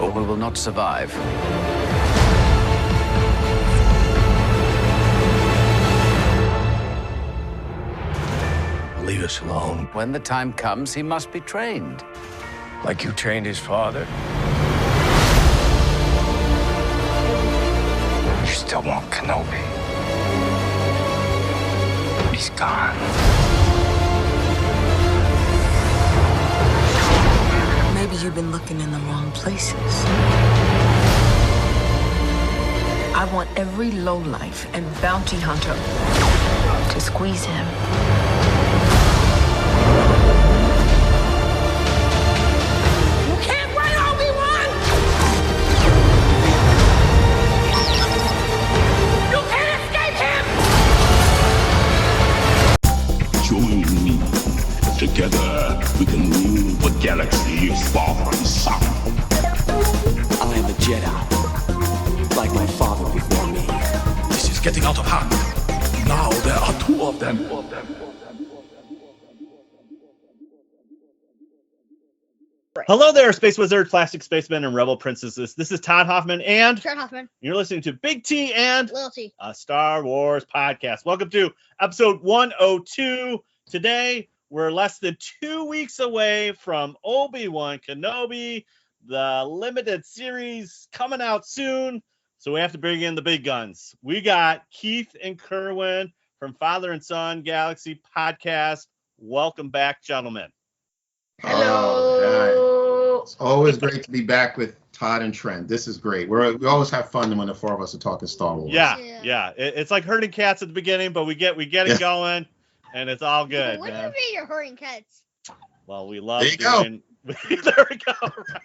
or we will not survive. Leave us alone. When the time comes, he must be trained. Like you trained his father? You still want Kenobi. He's gone. Maybe you've been looking in the wrong places. I want every lowlife and bounty hunter to squeeze him. You can't run, Obi-Wan! You can't escape him! Join me. Together, we can rule the galaxy far from sun. I am a Jedi, like my father before me. This is getting out of hand. Now there are two of them. Hello there, Space Wizard, Plastic Spaceman, and Rebel Princesses. This is Todd Hoffman, and Todd Hoffman. You're listening to Big T and Little T. a Star Wars podcast. Welcome to episode 102. Today, we're less than 2 weeks away from Obi-Wan Kenobi, the limited series coming out soon. So we have to bring in the big guns. We got Keith and Kerwin from Father.Son.Galaxy Podcast. Welcome back, gentlemen. Hello. It's always great to be back with Todd and Trent. This is great. We always have fun when the four of us are talking Star Wars. Yeah. It's like herding cats at the beginning, but we get it going, and it's all good. What do you mean you're herding cats? Well, we love There you doing. There we go.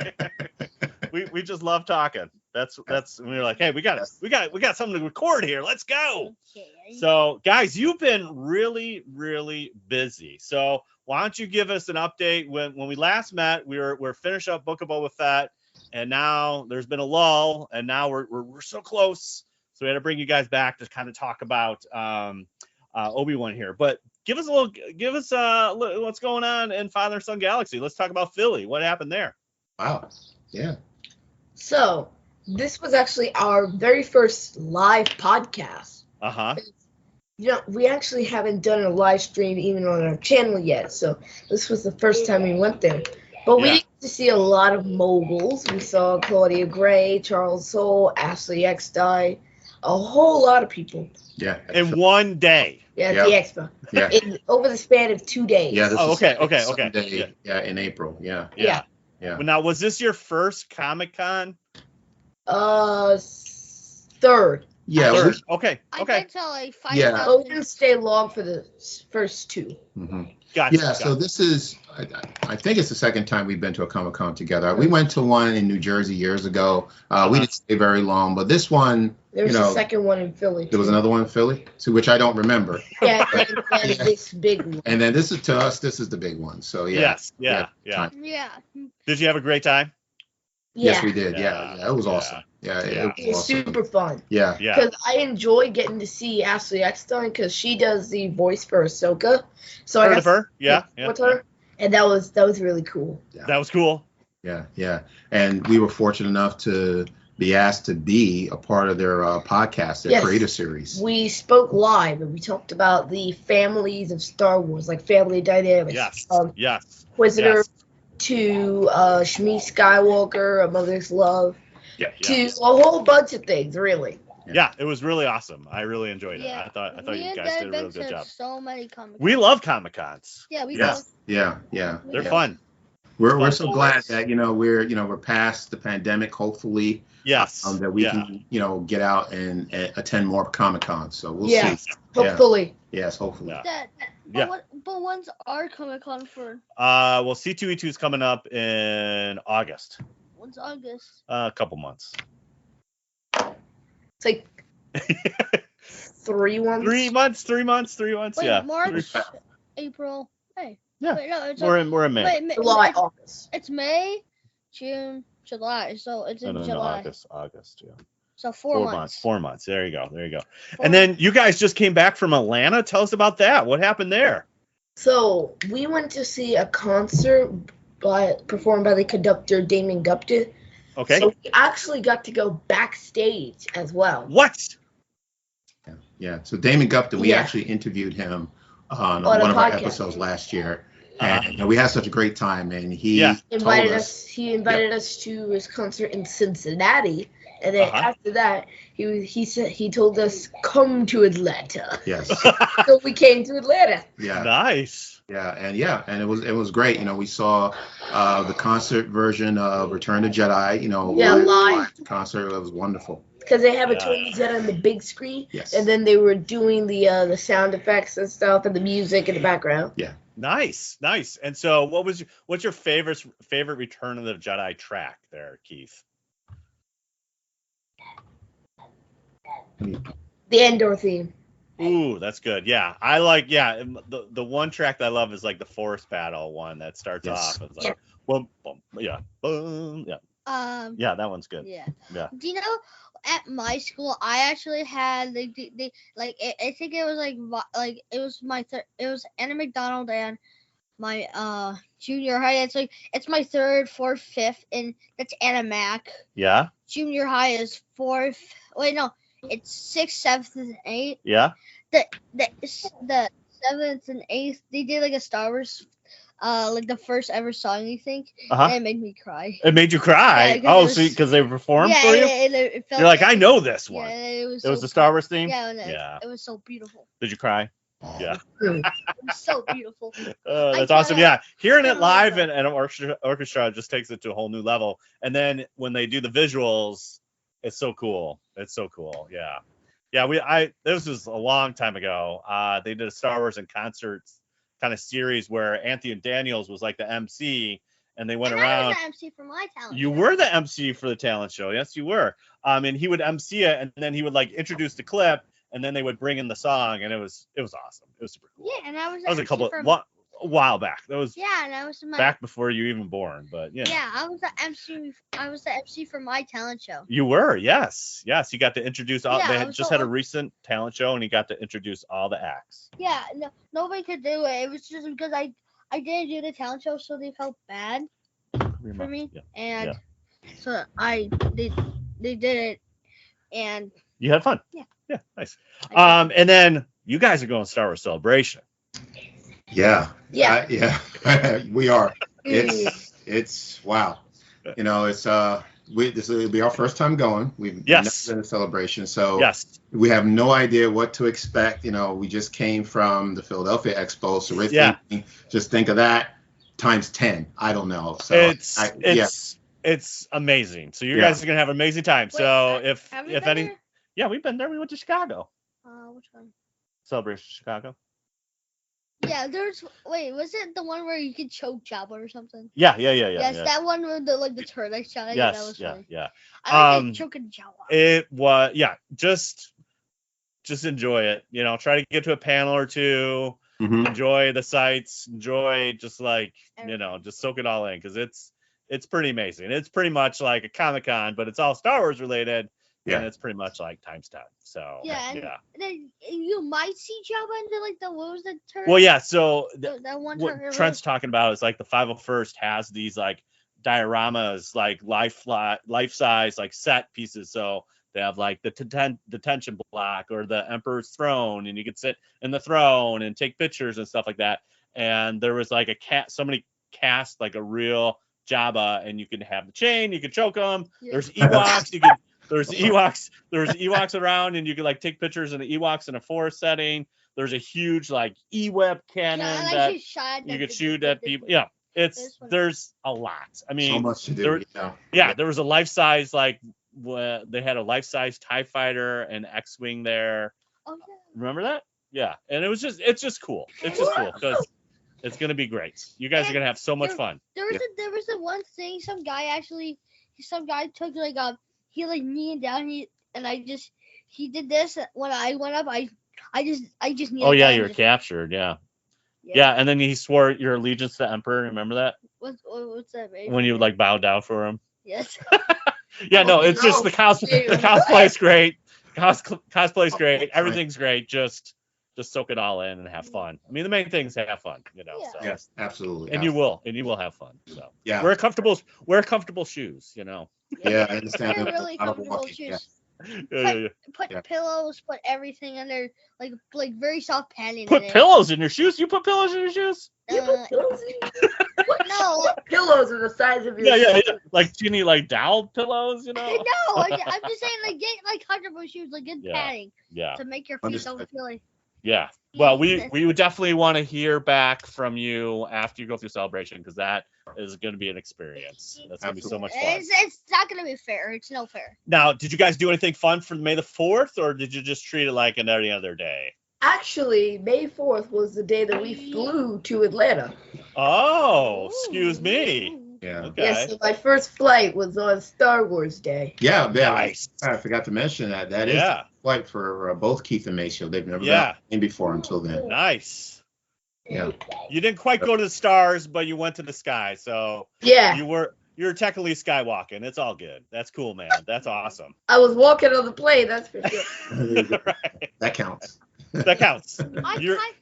Right. we just love talking. That's we were like, hey, we got something to record here. Let's go. Okay. So, guys, you've been really, really busy. So, why don't you give us an update? When we last met, we're finished up Book of Boba Fett, and now there's been a lull, and now we're so close. So we had to bring you guys back to kind of talk about Obi-Wan here. But give us what's going on in Father-Son Galaxy. Let's talk about Philly. What happened there? Wow. Yeah. So, this was actually our very first live podcast. Uh-huh. You know, we actually haven't done a live stream even on our channel yet, so this was the first time we went there. But we get to see a lot of moguls. We saw Claudia Gray, Charles Soule, Ashley Eckstein, a whole lot of people. Yeah. In one day. Yeah, at the expo. Yeah. Over the span of 2 days. Yeah. This okay. Sunday, in April. Yeah. Yeah. Now, was this your first Comic-Con? Third. Yeah. Third. Okay. I can tell like 5,000. Yeah. But we didn't stay long for the first two. Mm-hmm. Gotcha. Yeah. So this is, I think it's the second time we've been to a Comic-Con together. We went to one in New Jersey years ago. We didn't stay very long, but this one, There was a second one in Philly. There was another one in Philly, which I don't remember. Yeah, and this big one. And then this is the big one. So yeah. Yeah. Yeah. Did you have a great time? Yes, we did. Yeah. It was awesome. Yeah. It was awesome. Super fun. Yeah. Because I enjoy getting to see Ashley Eckstein because she does the voice for Ahsoka. So Heard of her? Yeah. With her, and that was really cool. Yeah. That was cool. Yeah. And we were fortunate enough to be asked to be a part of their podcast, their creator series. We spoke live and we talked about the families of Star Wars, like family dynamics. Yes. Inquisitor to Shmi Skywalker, A Mother's Love, to a whole bunch of things, really. Yeah, it was really awesome. I really enjoyed it. Yeah. I thought you guys did a really good job. So many Comic-Cons. We love Comic-Cons. Yeah, we Yeah. love. Yeah. They're fun. We're so glad that we're past the pandemic. Hopefully, yes, that we can get out and attend more Comic-Cons. So we'll see. Hopefully. Yes, hopefully. But when's our Comic-Con for? Well, C2E2 is coming up in August. When's August? A couple months. It's like 3 months. 3 months. Wait, Yeah. March, April. Hey. Yeah. Wait, no, We're in May. Wait, July, August. It's May, June, July. So it's in July. August. Yeah. So 4 months. 4 months. There you go. And then you guys just came back from Atlanta. Tell us about that. What happened there? So we went to see a concert performed by the conductor Damon Gupta. Okay. So we actually got to go backstage as well. What? Yeah. So Damon Gupta, we Yeah. actually interviewed him on On a one of our podcast. episodes last year, and we had such a great time. And he Yeah. told us. He invited us to his concert in Cincinnati, and then after that, he told us come to Atlanta. Yes. So we came to Atlanta. Yeah. Nice. And it was great. We saw the concert version of Return to Jedi. Live. Concert. It was wonderful. Because they have a Tony Jedi on the big screen, Yes. and then they were doing the sound effects and stuff and the music in the background. Yeah. Nice. And so, what's your favorite Return of the Jedi track there, Keith? The Endor theme. Ooh, that's good. Yeah, I like. Yeah, the one track that I love is like the forest battle one that starts off. It's like boom, boom, boom, yeah, that one's good. Yeah. Do you know, at my school, I actually had I think it was it was Anna McDonald and my junior high. It's my 3rd, 4th, 5th, and that's Anna Mac. Yeah. Junior high is 4th. Wait, no, it's 6th, 7th, and 8th. Yeah. The 7th and 8th, they did like a Star Wars, the first ever song, I think, and it made me cry. It made you cry? Yeah, because they performed for you? It felt You're like, I know this one. Yeah, it was the Star Wars theme? Yeah, it was so beautiful. Did you cry? Yeah. It was so beautiful. That's awesome. Yeah. Hearing it live and an orchestra just takes it to a whole new level. And then when they do the visuals, it's so cool. Yeah. Yeah, this was a long time ago. They did a Star Wars in concerts kind of series where Anthony Daniels was like the MC, and they went around. I was the MC for my talent You show. were the MC for the talent show. Yes, you were. And he would MC it, and then he would like introduce the clip, and then they would bring in the song, and it was awesome. It was super cool. Yeah, and I was. That was a while back. That was and I was back before you even born. But yeah. Yeah, I was the MC. I was the MC for my talent show. You were, yes. He got to introduce all. Yeah, they had just had a recent talent show, and he got to introduce all the acts. Yeah, no, nobody could do it. It was just because I didn't do the talent show, so they felt bad for me, and so they did it, and you had fun. Yeah, nice. And then you guys are going to Star Wars Celebration. Yeah. Yeah. We are. It's wow. This will be our first time going. We've never been to Celebration, so we have no idea what to expect. We just came from the Philadelphia Expo, so we're thinking, just think of that times 10. I don't know. So it's amazing. So you guys are gonna have an amazing time. So if any, we've been there. We went to Chicago. Which one? Celebration Chicago. Yeah, was it the one where you could choke Jabba or something? Yeah. Yes, that one with the turd I shot. Yes, that was funny. yeah. I like choking Jabba. It was, just enjoy it. Try to get to a panel or two. Mm-hmm. Enjoy the sights. Enjoy just just soak it all in, because it's pretty amazing. It's pretty much like a Comic-Con, but it's all Star Wars related. Yeah, and it's pretty much like times 10. So and then you might see Jabba into what was the turn? Well, yeah. So that one what Trent's talking about is like the 501st has these like dioramas, like life size like set pieces. So they have like the detention block or the Emperor's throne, and you could sit in the throne and take pictures and stuff like that. And there was like somebody cast like a real Jabba, and you can have the chain, you could choke them. Yeah. There's Ewoks, There's Ewoks around, and you could like take pictures of the Ewoks in a forest setting. There's a huge like E-Web cannon that you could shoot at people. Yeah, there's a lot. I mean, so much to do. There was a life-size they had a life-size TIE fighter and X-wing there. Oh yeah. Remember that? Yeah, and it's just cool. It's just cool because it's gonna be great. You guys are gonna have so much fun. There was a one thing. Some guy took he kneeled down, he did this when I went up. I just kneeled down. Oh yeah, you were captured. Yeah, and then he swore your allegiance to the Emperor. Remember that? What's that? Baby? When you bowed down for him. Yes. Yeah, no, it's just the cosplay's great. Cosplay's great. Everything's great. Just just soak it all in and have fun. I mean, the main thing is have fun, you know. Yeah. So. Yes, absolutely. And you will have fun. So yeah, wear comfortable shoes, you know. Yeah, I understand. Wear really comfortable shoes. Put pillows, put everything in there, like very soft padding. Put pillows in your shoes. You put pillows in your shoes? You put pillows in? No. Pillows are the size of your yeah. Like teeny dowel pillows, you know? No, I'm just saying get comfortable shoes, good padding. Yeah. To make your feet don't feel like. Yeah. Well, we would definitely want to hear back from you after you go through celebration, because that is going to be an experience. That's going to be so much fun. It's not going to be fair. It's no fair. Now, did you guys do anything fun for May the 4th, or did you just treat it like any other day? Actually, May 4th was the day that we flew to Atlanta. Oh, excuse me. Yeah. Okay. Yes, so my first flight was on Star Wars Day. Yeah, nice. I forgot to mention that. That is the flight for both Keith and Maceo. They've never been in before until then. Nice. Yeah. You didn't quite go to the stars, but you went to the sky. So yeah, you're technically skywalking. It's all good. That's cool, man. That's awesome. I was walking on the plane. That's for sure. Right. That counts. That counts.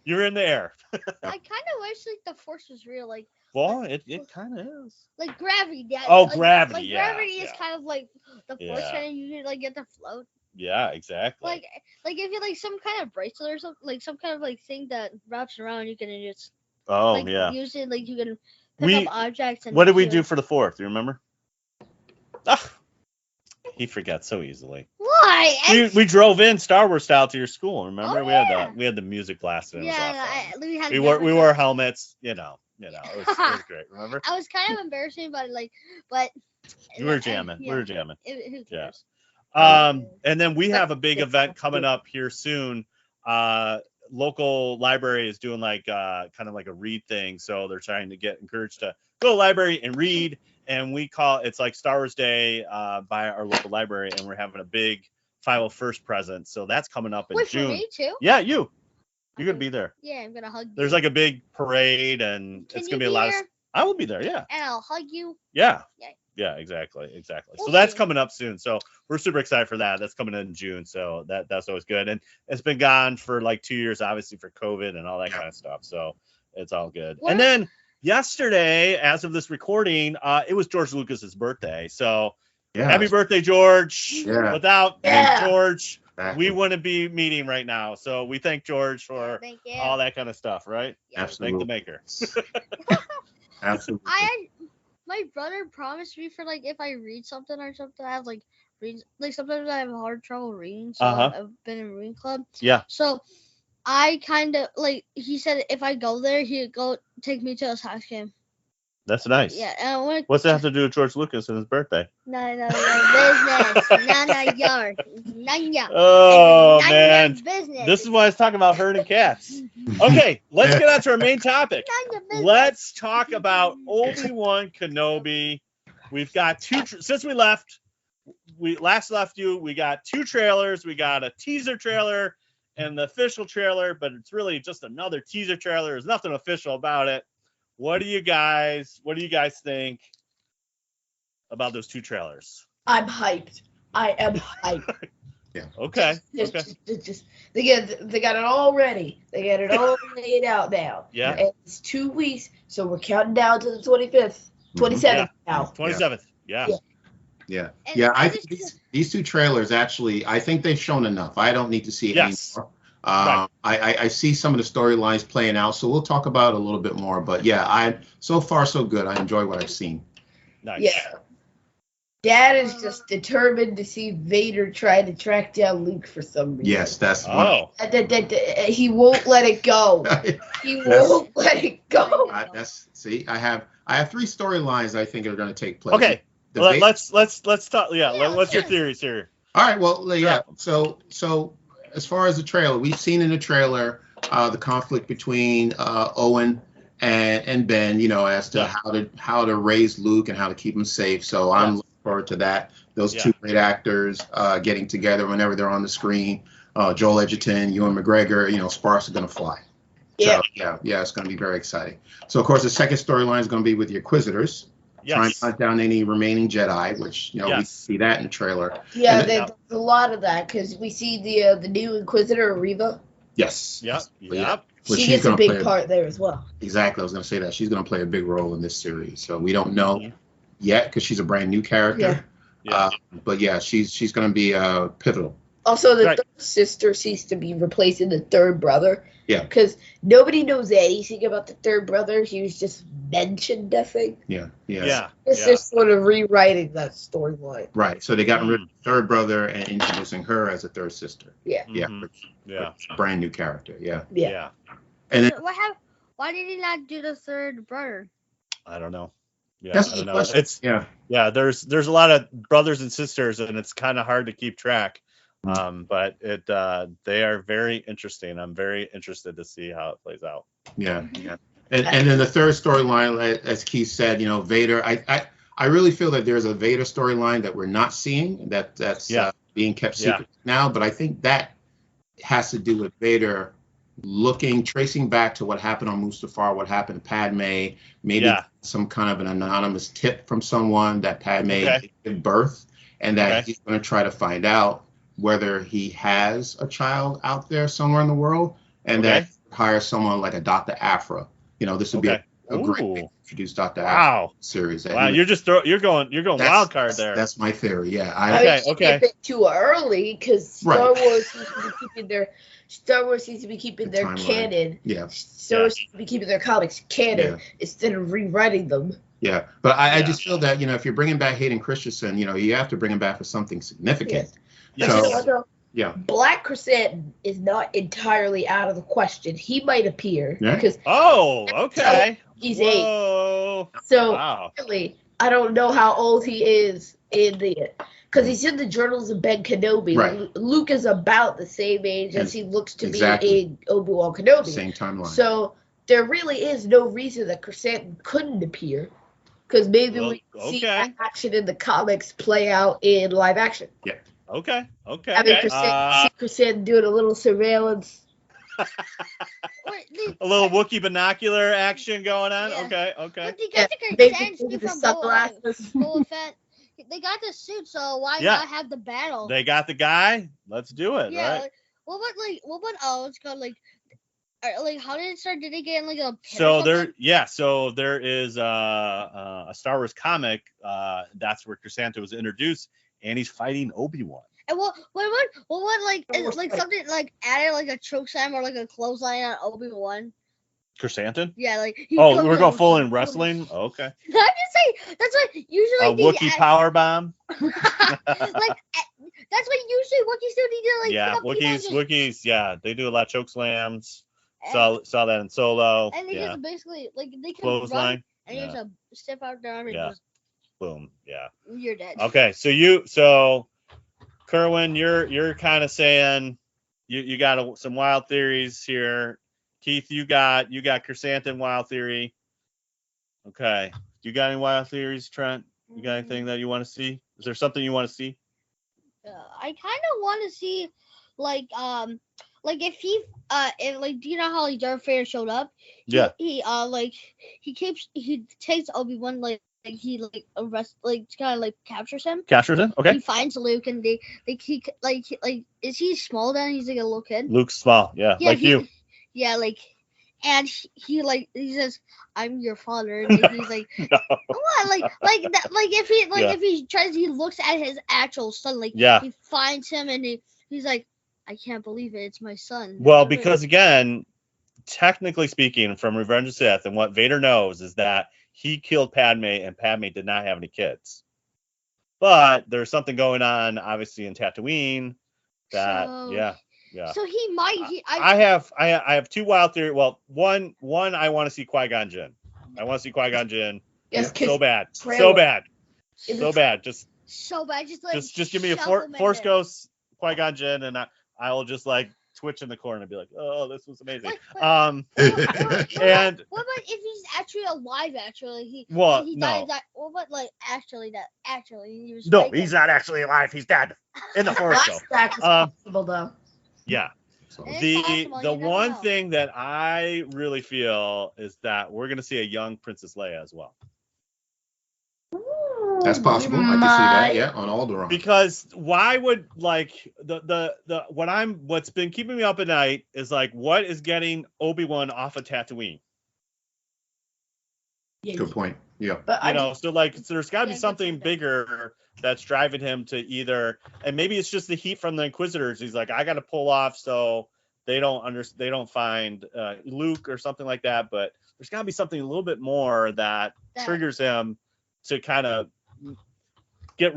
You're in the air. I kind of wish the Force was real, Well, it kind of is. Like gravity. Yeah. Oh, gravity. Gravity is kind of like the Force, and you get to float. Yeah, exactly. Like if you some kind of bracelet or something, some kind of thing that wraps around, you can just. Use it you can pick up objects. And what did we do for the 4th? Do you remember? He forgets so easily. Why? We drove in Star Wars style to your school. Remember, we had the music blasting. We wore helmets. You know, it was great. Remember? I was kind of embarrassing, but we were jamming. We were jamming. Who cares? And then we have a big event coming up here soon. Local library is doing kind of like a read thing, so they're trying to get encouraged to go to the library and read. And it's like Star Wars Day by our local library, and we're having a big 501st present. So that's coming up in June. For me too? Yeah, you're gonna be there. Yeah, I'm gonna hug you. There's a big parade, and it's gonna be a lot of. I will be there. Yeah. And I'll hug you. Yeah. Yeah, exactly. So that's coming up soon. So we're super excited for that. That's coming in June. So that's always good. And it's been gone for 2 years, obviously, for COVID and all that kind of stuff. So it's all good. And then yesterday, as of this recording, it was George Lucas's birthday. So happy birthday, George. Yeah. Without George, we wouldn't be meeting right now. So we thank George for all that kind of stuff, right? Yeah. Absolutely. Thank the maker. Absolutely. My brother promised me for if I read something or something, I have reads sometimes I have hard trouble reading, so I've been in reading club. Yeah. So I kind of he said if I go there, he'd go take me to a Sox game. That's nice. Yeah. And what's that have to do with George Lucas and his birthday? No, business. None yours. Oh, man. Business. This is why I was talking about herding cats. Okay, let's get on to our main topic. Let's talk about Obi-Wan Kenobi. We've got since we last left you, we got 2 trailers. We got a teaser trailer and the official trailer, but it's really just another teaser trailer. There's nothing official about it. What do you guys think about those 2 trailers? I'm hyped. I am hyped. Yeah. Okay. Just they got it all ready. They got it all laid out now. Yeah. And it's 2 weeks, so we're counting down to the 27th now. 27th. Yeah. I think these 2 trailers actually, I think they've shown enough. I don't need to see anymore. Right. I see some of the storylines playing out, so we'll talk about it a little bit more. But so far so good. I enjoy what I've seen. Nice. Yeah. Dad is just determined to see Vader try to track down Luke for some reason. Yes, that's he won't let it go. He won't let it go. I have 3 storylines I think are going to take place. Okay. Let's talk. What's your theories here? All right. Well, So as far as the trailer, we've seen in the trailer the conflict between Owen and Ben, as to how to raise Luke and how to keep him safe. So I'm looking forward to that. Those 2 great actors getting together whenever they're on the screen. Joel Edgerton, Ewan McGregor, sparks are going to fly. Yeah. So, it's going to be very exciting. So, of course, the second storyline is going to be with the Inquisitors. Yes. Trying to hunt down any remaining Jedi, which, we see that in the trailer. Yeah, there's a lot of that, because we see the new Inquisitor, Reva. Yes. Yep. Well, she gets a big part there as well. Exactly. I was going to say that she's going to play a big role in this series. So we don't know yet because she's a brand new character. Yeah. But yeah, she's going to be pivotal. Also, the third sister seems to be replacing the third brother. Yeah. Because nobody knows anything about the third brother. He was just mentioned, I think. Yeah. It's just sort of rewriting that storyline. Right. So they got rid of the third brother and introducing her as a third sister. Yeah. Yeah. Brand new character. Yeah. And then, Why did he not do the third brother? I don't know. Yeah, that's I don't know. question. It's there's a lot of brothers and sisters, and it's kind of hard to keep track. But they are very interesting. I'm very interested to see how it plays out. Yeah. And then the third storyline, as Keith said, Vader. I really feel that there's a Vader storyline that we're not seeing that's being kept secret now. But I think that has to do with Vader tracing back to what happened on Mustafar, what happened to Padme, maybe some kind of an anonymous tip from someone that Padme gave birth, and that he's going to try to find out whether he has a child out there somewhere in the world, and that hire someone like a Dr. Aphra. This would be a great way to introduce Dr. Aphra series. Wow, you're going wild card there. That's my theory. Yeah. A bit too early because Star Wars seems to be keeping their canon. Yeah. Star Wars seems to be keeping their comics canon instead of rewriting them. Yeah, but I just feel that if you're bringing back Hayden Christensen, you have to bring him back for something significant. Black Crescent is not entirely out of the question. He might appear because he's 8. So really, I don't know how old he is because he's in the Journals of Ben Kenobi. Right. Luke is about the same age as he looks to be in Obi-Wan Kenobi. Same timeline. So there really is no reason that Crescent couldn't appear. Because maybe we see that action in the comics play out in live action. Yeah. Okay. I mean, Crescent doing a little surveillance. A little Wookiee binocular action going on. Yeah. Okay. But they got the sunglasses. They got the suit, so why not have the battle? They got the guy. Let's do it. Yeah. Right? What about it's called how did it start? Did they get in a pit so there is a Star Wars comic that's where Crescent was introduced, and he's fighting Obi-Wan. And what is something added a choke slam or a clothesline on Obi-Wan? Crescent? Yeah, we're going full in wrestling. Okay. I'm just saying that's what usually a Wookiee power bomb. That's what usually Wookiees do. Wookiees, they do a lot of choke slams. Saw that in Solo. And they just basically they can clothesline. And you just step out there and just boom. Yeah. You're dead. Okay, so Kerwin, you're kind of saying you got some wild theories here. Keith, you got Crescent and wild theory. Okay. You got any wild theories, Trent? You got anything that you want to see? Is there something you want to see? I kind of want to see if he do you know how Darth Vader showed up? He takes Obi-Wan he arrests captures him. Okay. He finds Luke and is he small then? He's a little kid. Luke's small, like you. Yeah, and he says, "I'm your father," and he's like, no. What? If he tries, he looks at his actual son, he finds him and he's like, I can't believe it, it's my son. Well, because again, technically speaking, from Revenge of the Sith, and what Vader knows is that he killed Padme, and Padme did not have any kids. But there's something going on, obviously, in Tatooine. So he might. I have two wild theories. Well, one I want to see Qui-Gon Jinn. I want to see Qui-Gon Jinn. Yes, so bad. Just give me a Force Ghost Qui-Gon Jinn, and I will just twitch in the corner and be like, oh, this was amazing. What about if he's actually alive? He died. What about actually he was? No, he's not actually alive. He's dead in the Force Ghost. That's possible though. Yeah. The one thing that I really feel is that we're going to see a young Princess Leia as well. That's possible. I can see that. Yeah, on Alderaan. Because why would like what's been keeping me up at night is like what is getting Obi-Wan off of Tatooine? Good point. Yeah. But so there's got to be something bigger that's driving him to either, and maybe it's just the heat from the Inquisitors. He's like, I got to pull off so they don't find Luke or something like that. But there's got to be something a little bit more that triggers him to kind of get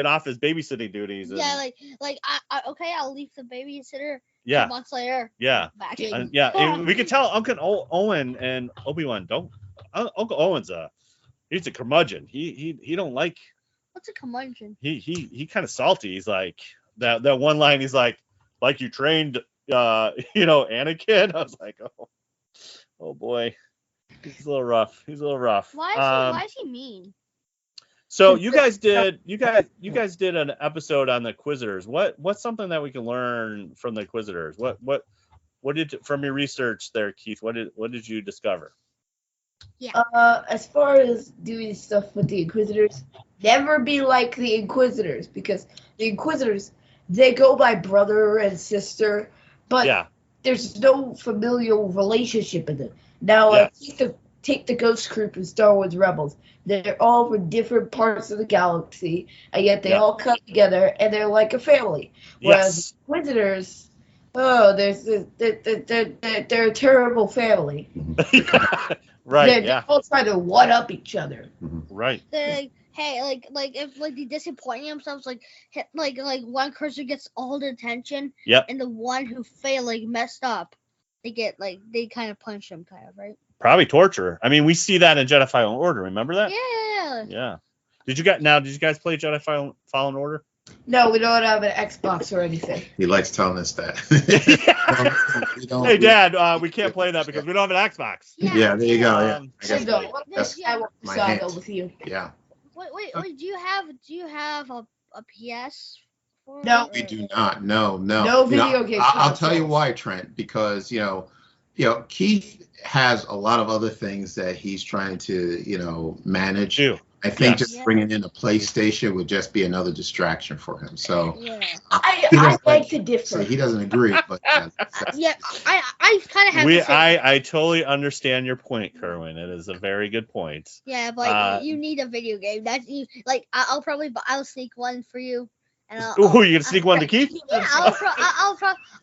off his babysitting duties. I'll leave the babysitter. Yeah. 2 months later. Yeah. Back. And we could tell Uncle Owen and Obi-Wan Uncle Owen's he's a curmudgeon. He don't like. What's a curmudgeon? He kind of salty. He's like that one line. He's like you trained Anakin. I was like, oh boy, he's a little rough. Why is he mean? So you guys did an episode on the Inquisitors. What's something that we can learn from the Inquisitors? What did from your research there, Keith? What did you discover? Yeah. As far as doing stuff with the Inquisitors, never be like the Inquisitors, because the Inquisitors, they go by brother and sister, but there's no familial relationship in them. Now, take the Ghost Group in Star Wars Rebels. They're all from different parts of the galaxy, and yet they all come together, and they're like a family. Whereas the Inquisitors, they're a terrible family. Right. They're all trying to one up each other. Right. They're like, hey, if they disappoint themselves, like one person gets all the attention, and the one who messed up, they kind of punch them, kind of, right? Probably torture. I mean, we see that in Jedi Fallen Order. Remember that? Yeah. Did you guys play Jedi Fallen Order? No, we don't have an Xbox or anything. He likes telling us that. Hey, Dad, we can't play that because we don't have an Xbox. Yeah, there you go. Yeah. I want to saga with you. Yeah. Wait. Do you have a PS? No, we do not. No. No video games. I'll tell you why, Trent. Because Keith has a lot of other things that he's trying to manage. I think just bringing in a PlayStation would just be another distraction for him. So I like to differ. So he doesn't agree, but I kind of have. I totally understand your point, Kerwin. It is a very good point. Yeah, but you need a video game. I'll sneak one for you. You gonna sneak one to Keith? Yeah,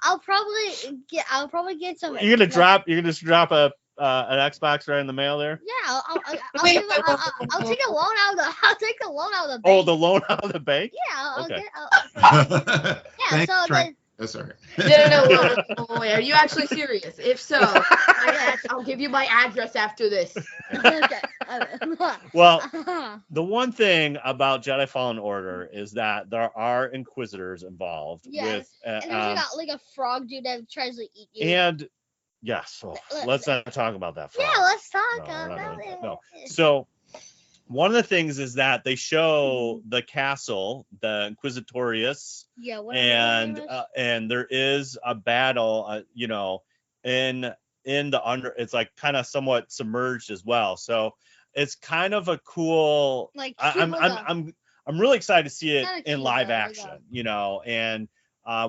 I'll probably get some. You're gonna just drop an Xbox right in the mail there? Yeah, I'll take a loan out of the bank. Oh, the loan out of the bank? Yeah, Thanks, That's all right. No. Wait, are you actually serious? If so, I'll give you my address after this. Okay. Well, the one thing about Jedi Fallen Order is that there are Inquisitors involved. Yes. And there's like a frog dude that tries to eat you. And yes, let's not talk about that frog. Yeah, let's talk about it. No. So one of the things is that they show the castle, the Inquisitorius, and there is a battle, in the under. It's like kind of somewhat submerged as well. So it's kind of a cool. I'm really excited to see it in live action, and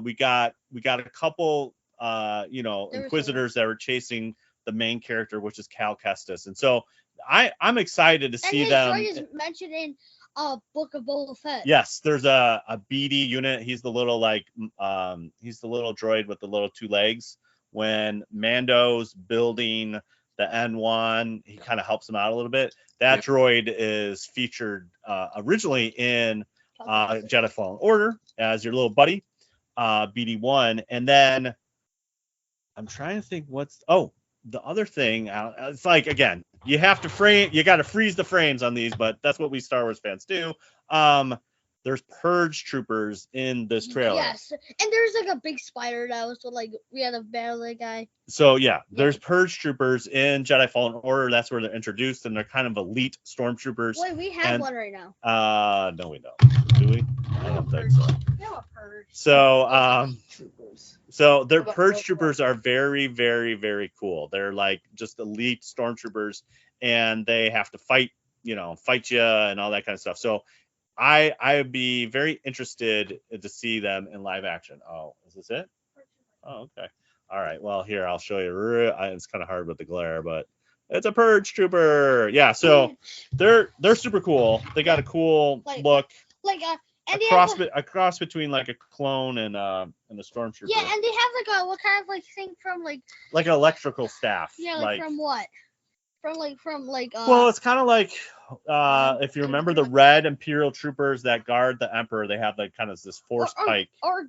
we got a couple, Inquisitors that were chasing the main character, which is Cal Kestis, and so I'm excited to see them. And his mentioned in Book of Boba Fett. Yes, there's a BD unit. He's the little he's the little droid with the little two legs. When Mando's building the N1, he kind of helps him out a little bit. That droid is featured originally in Jedi Fallen Order as your little buddy, BD1, and then I'm trying to think the other thing. It's like, again, you got to freeze the frames on these, but that's what we Star Wars fans do. There's purge troopers in this trailer. Yes, and there's like a big spider that was we had to battle that guy. So there's purge troopers in Jedi Fallen Order. That's where they're introduced, and they're kind of elite stormtroopers. Wait, we have one right now. No, we don't. Do we? I don't think so. So, so their purge troopers are very, very, very cool. They're like just elite stormtroopers, and they have to fight fight you and all that kind of stuff. So I would be very interested to see them in live action. Oh, is this it? Oh, okay. All right. Well, here, I'll show you. It's kind of hard with the glare, but it's a Purge Trooper. Yeah. So they're super cool. They got a cool look. A cross between like a clone and a stormtrooper. Yeah, and they have what kind of thing from like an electrical staff. Yeah, from what? From Well, it's kind of like if you remember the red Imperial troopers that guard the Emperor, they have kind of this force pike. Or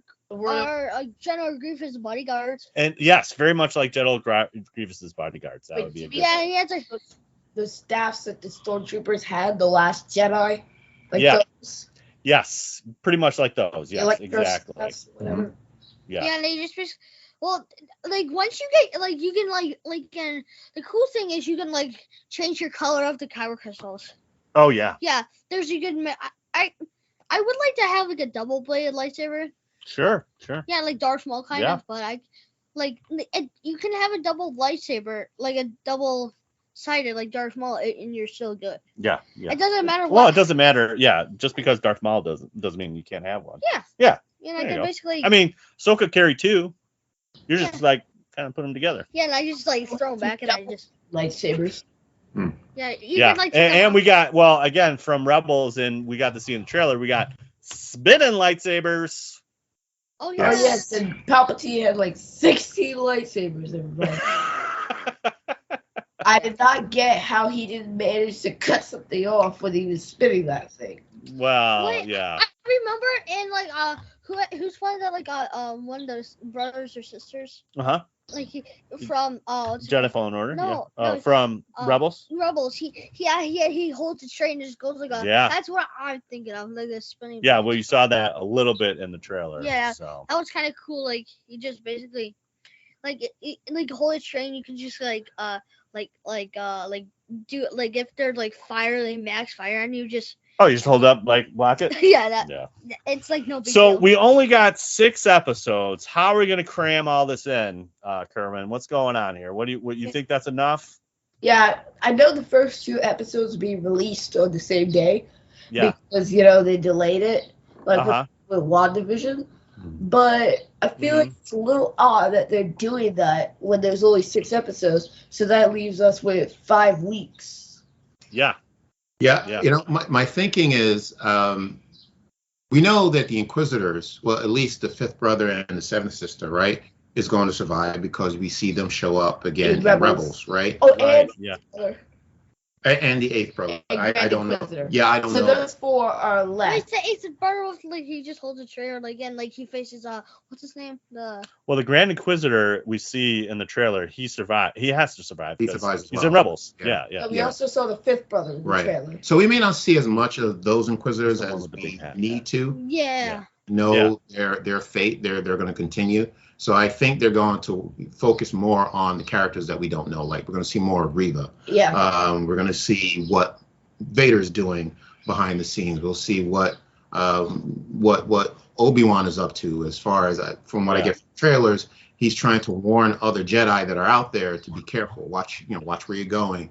General Grievous bodyguards. And yes, very much like General Grievous's bodyguards. That would be a good. Yeah, he has the staffs that the stormtroopers had, the Last Jedi. Those. Yes, pretty much like those. Yes, exactly. Whatever. Yeah. Yeah, and they just once you get you can and the cool thing is you can change your color of the kyber crystals. Oh yeah. Yeah, there's a good. I would like to have a double bladed lightsaber. Sure. Yeah, like Darth Maul kind of, but you can have a double lightsaber, like a double sided like Darth Maul, and you're still good. Yeah. It doesn't matter what. Well, it doesn't matter. Yeah, just because Darth Maul doesn't mean you can't have one. Yeah. Basically. I mean, so could carry two. You're just kind of put them together. Yeah, and I just throw them back, and I just lightsabers. Yeah. Can, and we got again from Rebels, and we got to see in the trailer. We got spinning lightsabers. Oh yeah. Oh yes, and Palpatine had 16 lightsabers. Everybody. I did not get how he didn't manage to cut something off when he was spinning that thing. Well, yeah. I remember in who's one of the one of those brothers or sisters. From Jedi Fallen Order. No, from Rebels. Rebels. He holds the train and just goes Yeah. That's what I'm thinking of, the spinning. Yeah, well, you saw that a little bit in the trailer. Yeah, so that was kind of cool. You just basically hold a train. You can just do if they're fire, max fire, and you just. Oh, you just hold up, block it? Yeah, it's no big So deal. we only got 6 episodes. How are we going to cram all this in, Kerwin? What's going on here? What you think that's enough? Yeah, I know the first 2 episodes will be released on the same day. Yeah. Because, they delayed it, with WandaVision. But I feel like it's a little odd that they're doing that when there's only 6 episodes. So that leaves us with 5 weeks. Yeah. Yeah. My thinking is we know that the Inquisitors, well, at least the 5th brother and the 7th sister, right, is going to survive because we see them show up again in Rebels, right? Oh, right. And the 8th brother. I don't know. Yeah, I don't know. So those 4 are left. It's a brother with he just holds a trailer and he faces what's his name? The Grand Inquisitor we see in the trailer, he survived. He has to survive. He survives. He's in Rebels. Yeah. We also saw the 5th brother in the trailer. So we may not see as much of those Inquisitors as we need to. Yeah. Their fate. They're going to continue. So I think they're going to focus more on the characters that we don't know. We're going to see more of Reva. Yeah. We're going to see what Vader's doing behind the scenes. We'll see what Obi-Wan is up to. As far as from what I get from trailers, he's trying to warn other Jedi that are out there to be careful. Watch where you're going.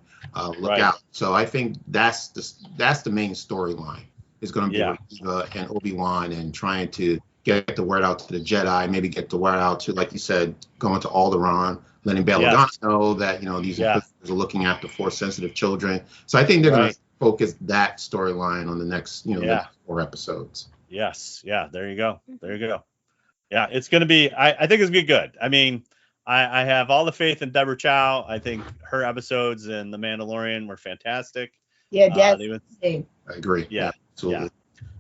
Look out. So I think that's the main storyline. Is going to be Reva and Obi-Wan and trying to get the word out to the Jedi, maybe get the word out to, like you said, going to Alderaan, letting Bail Organa know that, these Inquisitors are looking after Force-sensitive children. So I think they're going to focus that storyline on the next, next 4 episodes. Yes. Yeah. There you go. Yeah. It's going to be, I think it's going to be good. I mean, I have all the faith in Deborah Chow. I think her episodes in The Mandalorian were fantastic. Yeah, Dad's I agree. Yeah. Absolutely. Yeah.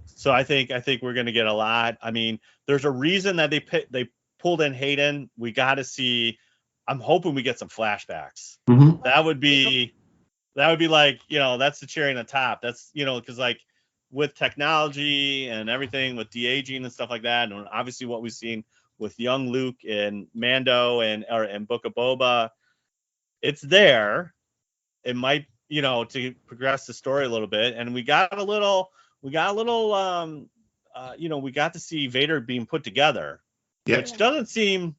So I think we're going to get a lot. I mean, there's a reason that they pulled in Hayden. We got to see. I'm hoping we get some flashbacks. Mm-hmm. That would be that's the cherry on the top. That's because with technology and everything with de-aging and stuff like that, and obviously what we've seen with young Luke and Mando and Book of Boba, it's there. It might to progress the story a little bit, and we got to see Vader being put together, which doesn't seem,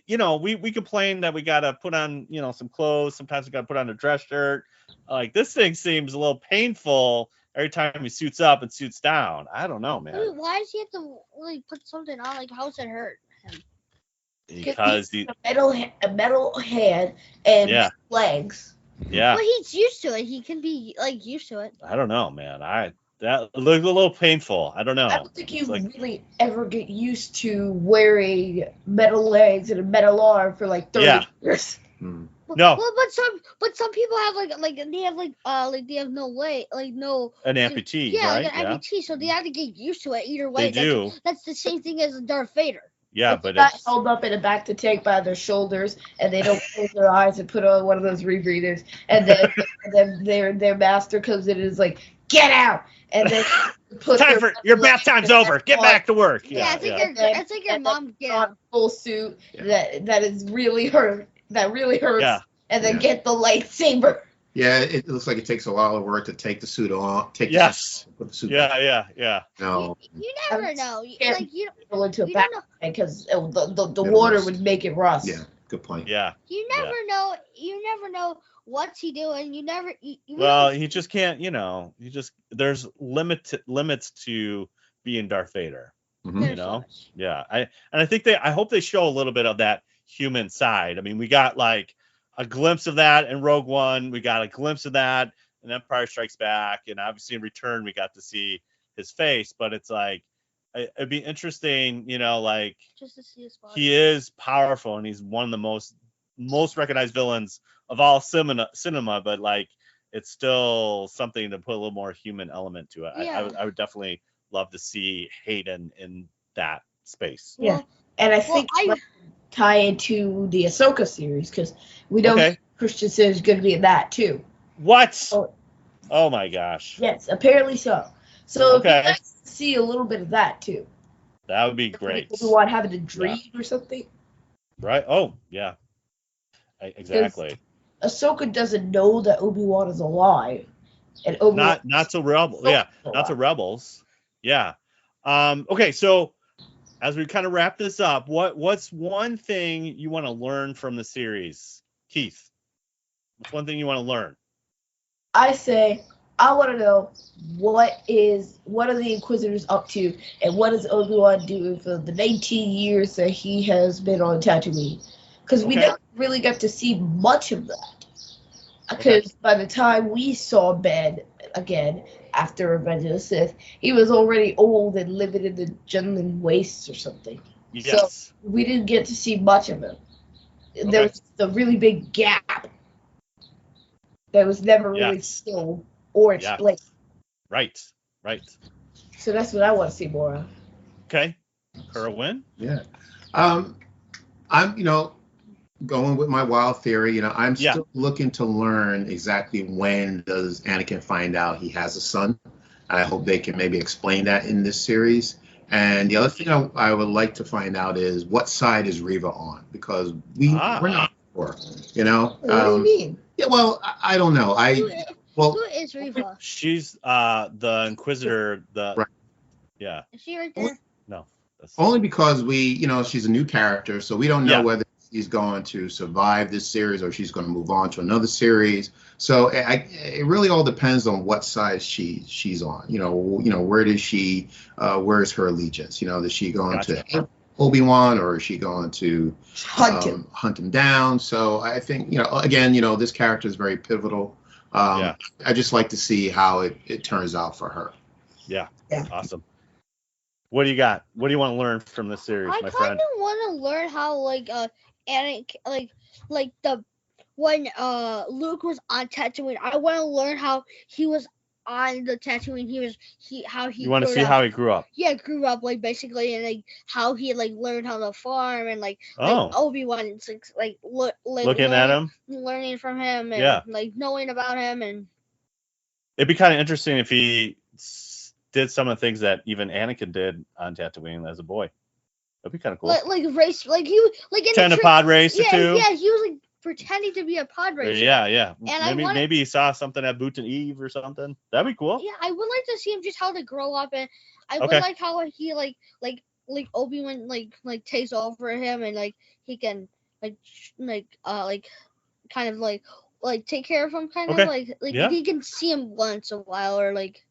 we complain that we got to put on, some clothes. Sometimes we got to put on a dress shirt. Like this thing seems a little painful every time he suits up and suits down. I don't know, man. Why does he have to like put something on? Like, how does it hurt him? Because he a metal head and legs. Yeah. But he's used to it. He can be like used to it. I don't know, man. That looked a little painful. I don't know. I don't think you really ever get used to wearing metal legs and a metal arm for like 30 years. No. Well, but some people have like they have no leg, like no an amputee, right? Like an amputee, so they have to get used to it either way. They do. That's the same thing as Darth Vader. Yeah, but it's held up in the back to take by their shoulders, and they don't close their eyes and put on one of those rebreathers, and then their master comes in and is like, "Get out!" And then time for your bath time's over. Get back to work. Yeah, it's like your mom get out. Full suit that is really hurt. That really hurts. Yeah. And then get the lightsaber. Yeah, it looks like it takes a while of work to take the suit on. Put the suit yeah. No. You never know. Like you don't know because the water would make it rust. Yeah, good point. Yeah. You never know. You never know what's he doing. You never. Well, he just can't. There's limits to being Darth Vader. Mm-hmm. Yeah. I hope they show a little bit of that human side. I mean, we got like a glimpse of that in Rogue One. We got a glimpse of that in Empire Strikes Back, and obviously in Return we got to see his face. But it's like it'd be interesting, like just to see his body. He is powerful, and he's one of the most recognized villains of all cinema. But like, it's still something to put a little more human element to it. Yeah. I would definitely love to see Hayden in that space. Yeah, and I think tie into the Ahsoka series because we know Christian says is going to be in that too. What? Oh my gosh. Yes, apparently so. So if you guys see a little bit of that too. That would be great. Obi-Wan having a dream or something. Right. Oh yeah. Exactly. Ahsoka doesn't know that Obi-Wan is alive, and Obi-Wan not to rebels. Yeah, not to rebels. Yeah. Okay, so as we kind of wrap this up, what's one thing you want to learn from the series, Keith? What's one thing you want to learn? I say I want to know what are the Inquisitors up to, and what is Obi-Wan doing for the 19 years that he has been on Tatooine? Because we don't really get to see much of that. Because by the time we saw Ben again after Revenge of the Sith, he was already old and living in the Jundland wastes or something. Yes. So we didn't get to see much of him. There was a really big gap that was never really filled or explained. Right. So that's what I want to see more of. Okay. Kerwin? Yeah. I'm, going with my wild theory. I'm still looking to learn exactly when does Anakin find out he has a son. I hope they can maybe explain that in this series. And the other thing I would like to find out is what side is Reva on, because we're not sure. What do you mean? Yeah, well, I don't know. Who is Reva? She's the Inquisitor. Right. Yeah. Is she right there? No. Only because she's a new character, so we don't know whether she's going to survive this series or she's going to move on to another series. So it really all depends on what side she's on. Where does she? Where's her allegiance? Is she going to Obi-Wan, or is she going to hunt him down? So I think again, this character is very pivotal. I just like to see how it turns out for her. Yeah. Awesome. What do you got? What do you want to learn from this series, my friend? I kind of want to learn how Anakin, when Luke was on Tatooine. I want to learn how he was on the Tatooine. You want to see how he grew up? Yeah, grew up basically, and how he learned how to farm, and Obi-Wan, it's looking at him, learning from him, and knowing about him, and it'd be kind of interesting if he did some of the things that even Anakin did on Tatooine as a boy. That'd be kind of cool. Race, in a pod race yeah, too. Yeah, he was pretending to be a pod racer. Yeah. And maybe he saw something at Boot and Eve or something. That'd be cool. Yeah, I would like to see him just how to grow up, and I would like how he Obi-Wan takes over him, and he can kind of like take care of him, kind of like he can see him once a while, or like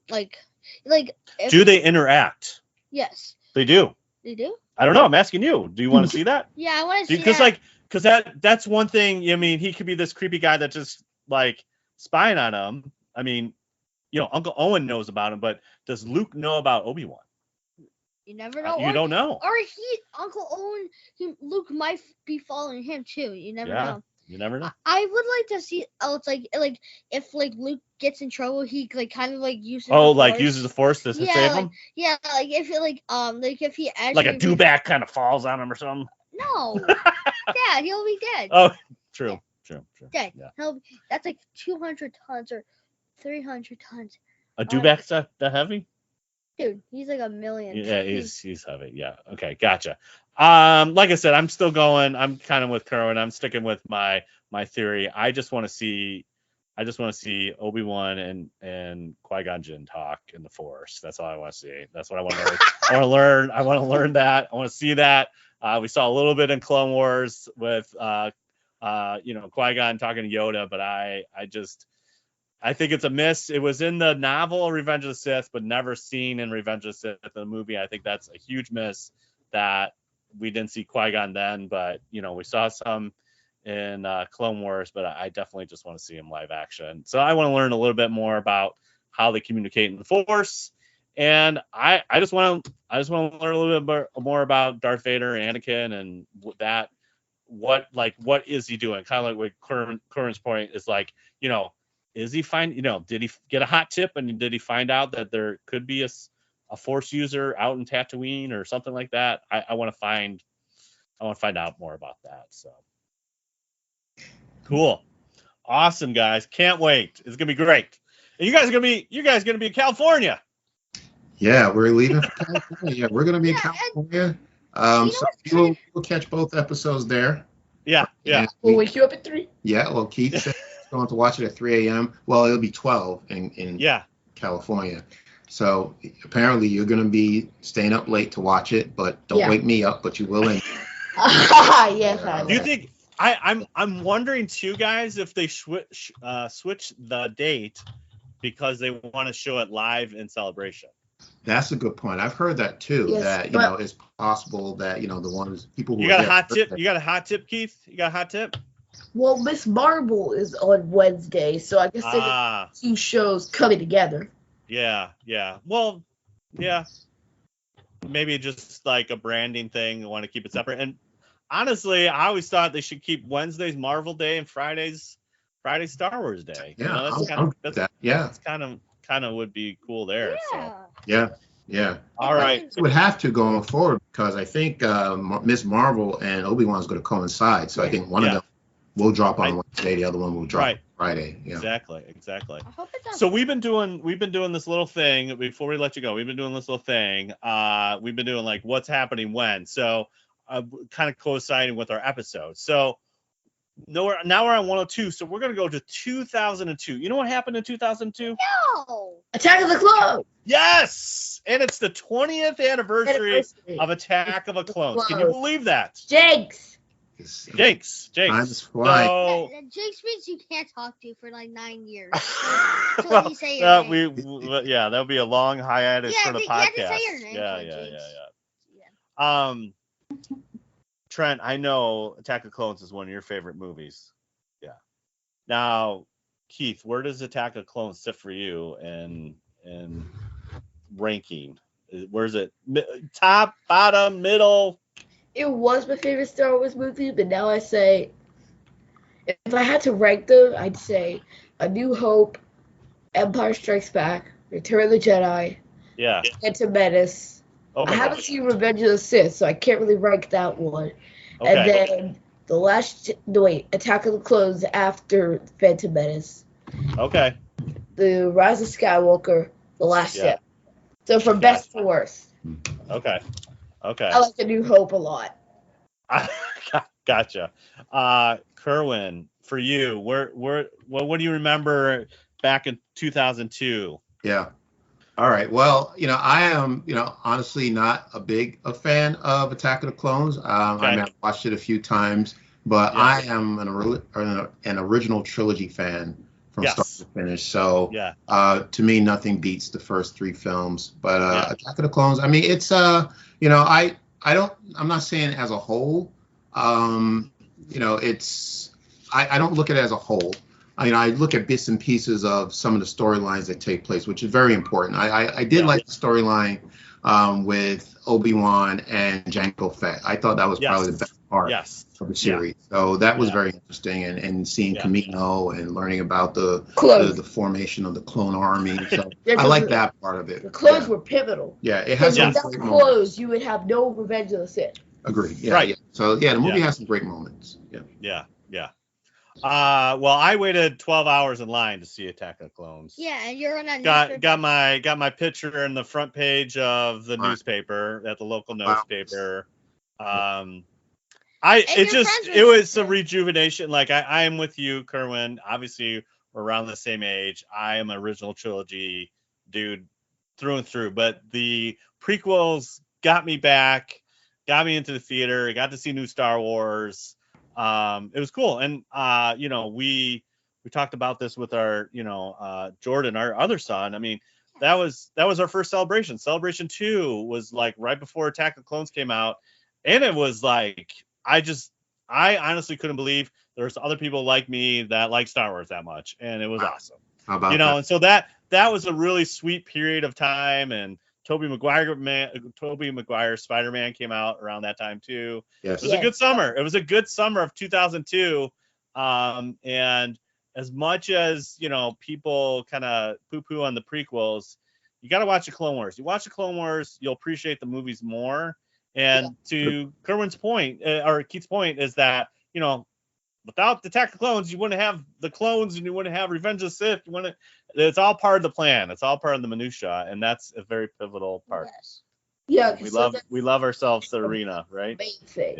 like do they interact? Yes, they do. They do. I don't know. I'm asking you. Do you want to see that? Yeah, I want to see that. Because that's one thing. I mean, he could be this creepy guy that just like spying on him. I mean, Uncle Owen knows about him, but does Luke know about Obi-Wan? You never know. You don't know. Or Uncle Owen, Luke might be following him too. You never know. You never know. I would like to see. Oh, it's like if like Luke gets in trouble, he like kind of like uses. Uses the Force to save him. Yeah, like if if he actually like a dewback kind of falls on him or something. No. Yeah, he'll be dead. Oh, true. Dead. Yeah. That's like 200 tons or 300 tons. A dewback's that heavy? Dude, he's like a million. Yeah, he's heavy. Yeah. Okay, gotcha. Like I said, I'm still going. I'm kind of with Kerwin. I'm sticking with my theory. I just want to see Obi-Wan and Qui-Gon Jinn talk in the Force. That's all I want to see. That's what I want to learn. I want to learn that. I want to see that. We saw a little bit in Clone Wars with Qui-Gon talking to Yoda, but I think it's a miss. It was in the novel Revenge of the Sith, but never seen in Revenge of the Sith, the movie. I think that's a huge miss that we didn't see Qui-Gon then, but we saw some in Clone Wars, but I definitely just want to see him live action. So I want to learn a little bit more about how they communicate in the Force, and I just want to learn a little bit more about Darth Vader, Anakin, and that. What is he doing? Kind of like what Curran's point is like. Is he did he get a hot tip, and did he find out that there could be a Force user out in Tatooine or something like that? I want to find out more about that. So cool. Awesome, guys. Can't wait. It's gonna be great. And you guys are gonna be in California. Yeah, we're leaving for California. Yeah, we're gonna be in California. So we'll catch both episodes there. Yeah. We'll wake you up at 3. Yeah, well, Keith said he's going to watch it at 3 a.m. Well, it'll be 12 in California. So apparently you're going to be staying up late to watch it, but don't wake me up, but you will. Yes, I do you think I'm wondering too, guys, if they switch the date because they want to show it live in Celebration? That's a good point. I've heard that too. Yes, that it's possible that the ones people who you got a hot tip. You got a hot tip, Keith? You got a hot tip? Well, Miss Marvel is on Wednesday, so I guess they 2 shows coming together. Yeah. Well, yeah. Maybe just like a branding thing. I want to keep it separate. And honestly, I always thought they should keep Wednesdays Marvel Day and Friday Star Wars Day. Yeah, that's kind of would be cool there. Yeah. So. Yeah. All right. It would have to going forward because I think Miss Marvel and Obi-Wan is going to coincide. So I think one of them will drop on Wednesday, the other one will drop on Friday. Yeah. Exactly. I hope it does. So we've been doing this little thing before we let you go. We've been doing this little thing. We've been doing like what's happening when. So kind of coinciding with our episode. So now we're on 102. So we're gonna go to 2002. You know what happened in 2002? No. Attack of the Clones. Yes, and it's the 20th anniversary of Attack of the Clones. Can you believe that? Jinx. Time's flying. So, Jinx means you can't talk to for like 9 years. well, that'll be a long hiatus for the podcast. You have to say your name. Yeah. Trent, I know Attack of the Clones is one of your favorite movies. Yeah. Now, Keith, where does Attack of the Clones sit for you in ranking? Where's it? Top, bottom, middle? It was my favorite Star Wars movie, but now I say, if I had to rank them, I'd say A New Hope, Empire Strikes Back, Return of the Jedi, Phantom Menace. I haven't seen Revenge of the Sith, so I can't really rank that one. Okay. And then Attack of the Clones after Phantom Menace. Okay. The Rise of Skywalker, The Last Step. So from best to worst. Okay. I like A New Hope a lot. Gotcha. Kerwin, for you, what do you remember back in 2002? Yeah. All right. Well, I am, honestly not a fan of Attack of the Clones. I mean, I've watched it a few times, but I am an original trilogy fan from start to finish. So to me, nothing beats the first 3 films. But Attack of the Clones, I mean, it's I'm not saying as a whole. It's I don't look at it as a whole. I look at bits and pieces of some of the storylines that take place, which is very important. I did like the storyline with Obi-Wan and Jango Fett. I thought that was probably the best part of the series. So that was very interesting, and seeing Kamino and learning about the formation of the clone army. So I like that part of it. The clones were pivotal. Yeah, it has some great clothes, you would have no Revenge of the Sith. Agreed. Yeah. So the movie has some great moments. Yeah. Well, I waited 12 hours in line to see Attack of the Clones. Yeah, and you're on that got my picture in the front page of the newspaper at the local newspaper. It was a rejuvenation. Like I am with you, Kerwin. Obviously, we're around the same age. I am an original trilogy dude through and through, but the prequels got me back, got me into the theater. I got to see new Star Wars. It was cool. And, we talked about this with our, Jordan, our other son. I mean, that was our first celebration. Celebration 2 was like right before Attack of the Clones came out. And it was like, I honestly couldn't believe there's other people like me that like Star Wars that much. And it was awesome. How about that? And so that was a really sweet period of time. And Tobey Maguire Spider-Man came out around that time too. Yes. It was a good summer. It was a good summer of 2002. And as much as, people kind of poo-poo on the prequels, you got to watch the Clone Wars. You watch the Clone Wars, you'll appreciate the movies more. And to Kerwin's point, or Keith's point, is that, without the Attack of the Clones, you wouldn't have the clones and you wouldn't have Revenge of the Sith. It's all part of the plan. It's all part of the minutia, and that's a very pivotal part. Yes. Yeah, we love ourselves the arena, right? Main thing.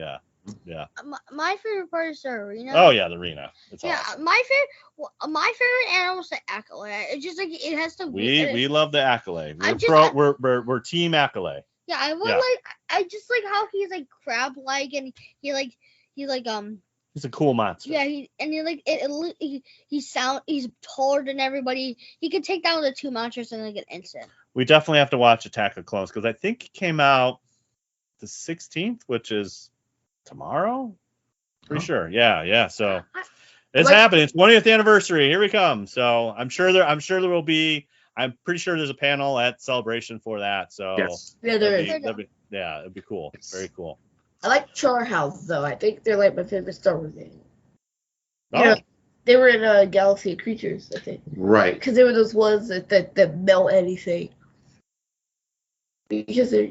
Yeah. My favorite part is the arena. Oh yeah, the arena. It's awesome. My favorite animal is the accolade. It's just like it has to. We love the accolade. We're team accolade. Yeah, I just like how he's like crab-like, and he's a cool monster. Yeah, he's taller than everybody. He can take down the 2 monsters in like an instant. We definitely have to watch Attack of the Clones because I think it came out the 16th, which is tomorrow. Pretty sure. Yeah. So it's happening. It's 20th anniversary. Here we come. So I'm sure there will be. I'm pretty sure there's a panel at Celebration for that. So there is. It'd be cool. Very cool. I like Char House though. I think they're like my favorite Star Wars game. They were in Galaxy of Creatures, I think. Right. Because they were those ones that melt anything. Because they're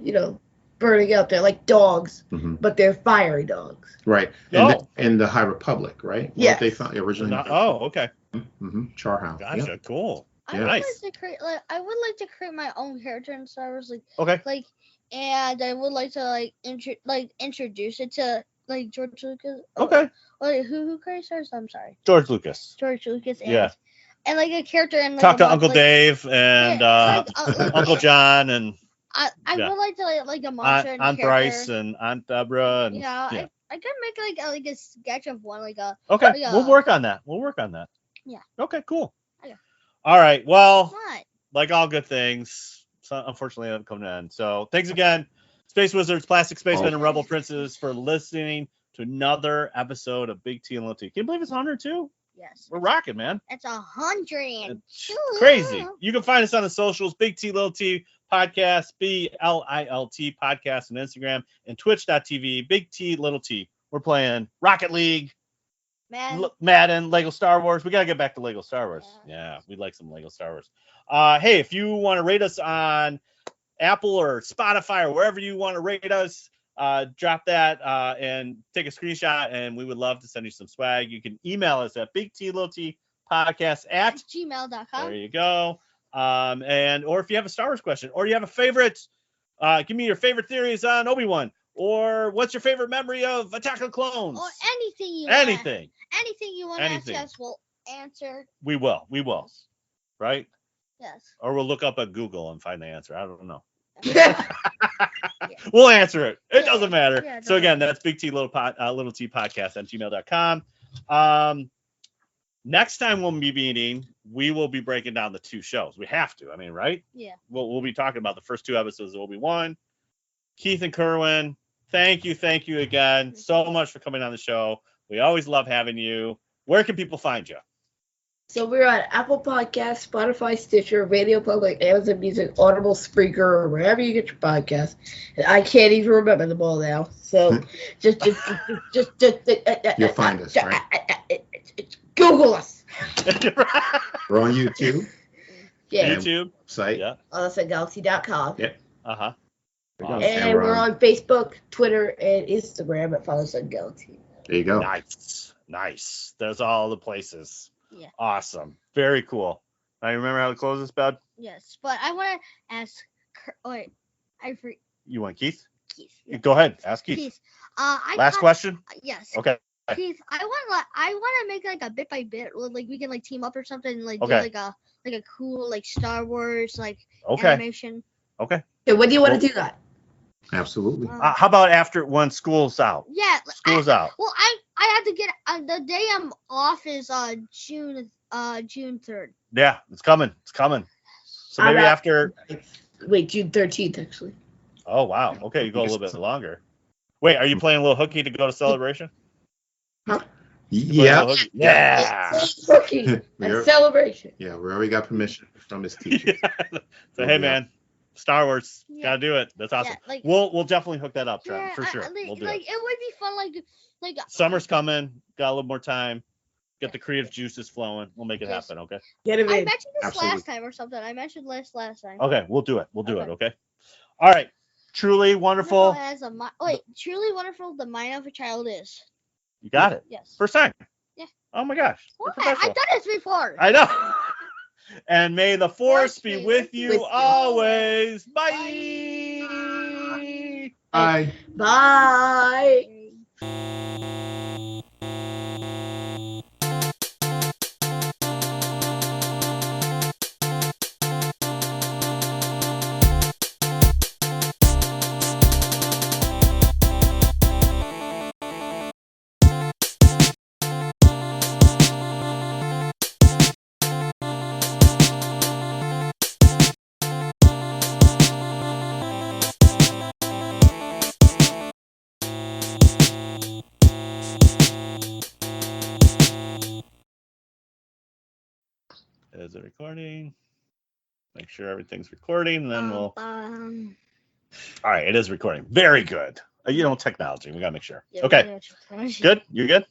burning up. They're like dogs, but they're fiery dogs. Right. And the High Republic, right? Yeah. They found originally. Okay. Char House. Gotcha. Yep. Cool. I would like to create my own character in Star Wars, and I would like to introduce it to George Lucas. Okay. Who created Star Wars? I'm sorry. George Lucas. And like a character and talk to Uncle Dave and Uncle John and I would like to like a monster and Aunt Bryce and Aunt Deborah and I could make like a sketch of one we'll work on that. Yeah. Okay, cool. Okay. All right. Well, what? Like all good things, unfortunately, I'm coming to an end. So thanks again, Space Wizards, Plastic Spacemen, and Rebel Princes for listening to another episode of Big T and Little T. Can you believe it's 102? Yes. We're rocking, man. It's 100. It's crazy. You can find us on the socials, Big T Little T Podcast, BLILT Podcast on Instagram, and twitch.tv, Big T Little T. We're playing Rocket League, Madden, Lego Star Wars. We got to get back to Lego Star Wars. Yeah, we like some Lego Star Wars. Hey, if you want to rate us on Apple or Spotify or wherever you want to rate us, drop that and take a screenshot, and we would love to send you some swag. You can email us at bigtliltpodcast@gmail.com. There you go. Or if you have a Star Wars question, or you have a favorite, give me your favorite theories on Obi-Wan, or what's your favorite memory of Attack of the Clones, or anything you want to ask us, we'll answer. We will, right? Yes. Or we'll look up at Google and find the answer. I don't know. We'll answer it. It doesn't matter. Yeah, so again, that's Big T Little T Podcast at gmail.com. Next time we'll be meeting, we will be breaking down the 2 shows. We have to. I mean, right? Yeah. We'll be talking about the first 2 episodes of Obi-Wan. Keith and Kerwin, thank you again so much for coming on the show. We always love having you. Where can people find you? So we're on Apple Podcasts, Spotify, Stitcher, Radio Public, Amazon Music, Audible, Spreaker, or wherever you get your podcasts. And I can't even remember them all now. So just you'll find us, right? Google us. We're on YouTube. Yeah. YouTube site. Yeah. Father.Son.Galaxy.com. Yep. Uh-huh. Awesome. And we're on Facebook, Twitter, and Instagram at Father.Son.Galaxy. There you go. Nice. There's all the places. Yeah. Awesome. Very cool. Now, you remember how to close this, bud? Yes, but I want to ask. You want Keith? Keith. Yeah. Go ahead. Ask Keith. Last question? Yes. Okay. Keith, I want to make like a bit by bit, like we can like team up or something, and like do like a cool like Star Wars animation. Okay. Hey, when do you want to do that? Absolutely. How about after when school's out? Yeah. School's out. Well, I have to get the day I'm off is June 3rd. Yeah, it's coming. So maybe after. Wait, June 13th actually. Oh wow. Okay, you go a little bit longer. Wait, are you playing a little hooky to go to Celebration? Huh? Yeah. Hooky. A celebration. Yeah, we already got permission from his teacher. So hey man, Star Wars, gotta do it. That's awesome. Yeah, we'll definitely hook that up, Trevor, for sure. We'll do it. It would be fun, like summer's coming. Got a little more time. Get the creative juices flowing. We'll make it happen. Okay. Get it in. I mentioned this last time or something. I mentioned last time. Okay, we'll do it. Okay. All right. Truly wonderful. Truly wonderful. The mind of a child is. You got it. Yes. First time. Yeah. Oh my gosh. I've done this before. I know. And may the force be with you always. Bye. Bye. Bye. Is it recording? Make sure everything's recording, and then we'll. All right, it is recording. Very good. Technology. We gotta make sure. Yeah, okay. Good. You're good.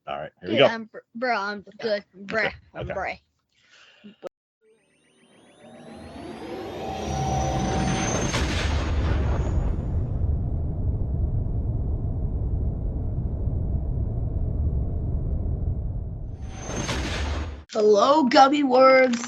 All right. Here we go. I'm good. I'm bra. Hello, gummy worms.